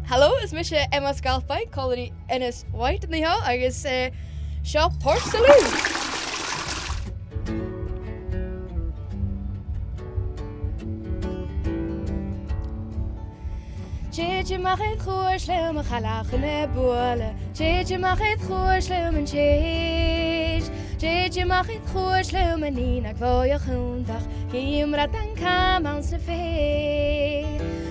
Hello, is mis Emma Scalpain, Colony Ennis White in the hall, agus Shop Port Saloon. Jeetje mag het goed slim, ga lachen en boelen. Jeetje mag het goed slim en jeetje. Jeetje mag het goed slim en niet, ik wil je groendag. Geen raad en kam aan zijn vee.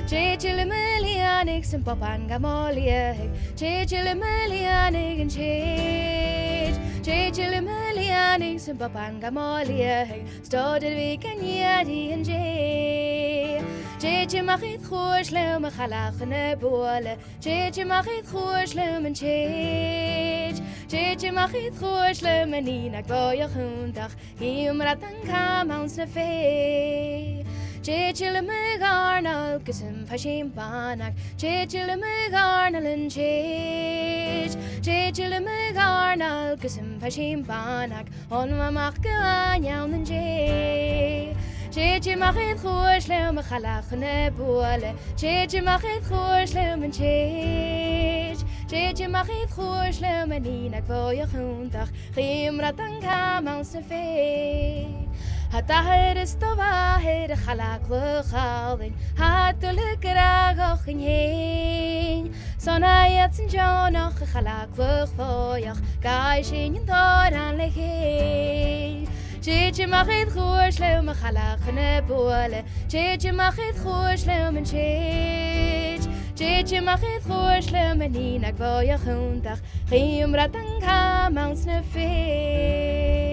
Jeetje le melianik zijn papa en gamoliek. Jeetje le melianik en jeetje. Jeetje le melianik zijn papa en gamoliek. Stoot het weekend die en jeetje. Jeetje mag het goed slim, ga lachen en boelen. Jeetje mag het goed slim en jeetje. Jeetje mag het goed slim en niet, ik wil je groendag. Geen raad en kam aan zijn vee. Jeetje le me garnal, kusum fashin banak. Jeetje le me garnal en jeetje. Jeetje le me garnal, kusum fashin banak. On ma mag gaan jou en jeetje. Jeetje mag het goed slim, ga lachen en boelen. Jeetje mag het goed slim en jeetje. Jeetje mag het goed slim en niet, ik wil je groendag. Geen raad en kam aan zijn vee. Hatahir is de waarheid, galak we galden. Hatelijk graag in heen. Zonayat en jonach, galak we voyach. Kaishin en doran legeen. Jeetje mag het goed slim, ga lachen en boelen. Jeetje mag het goed slim en jeetje. Jeetje mag het goed slim en niet, ik wil je groendag. Geen raad en kam aan zijn vee.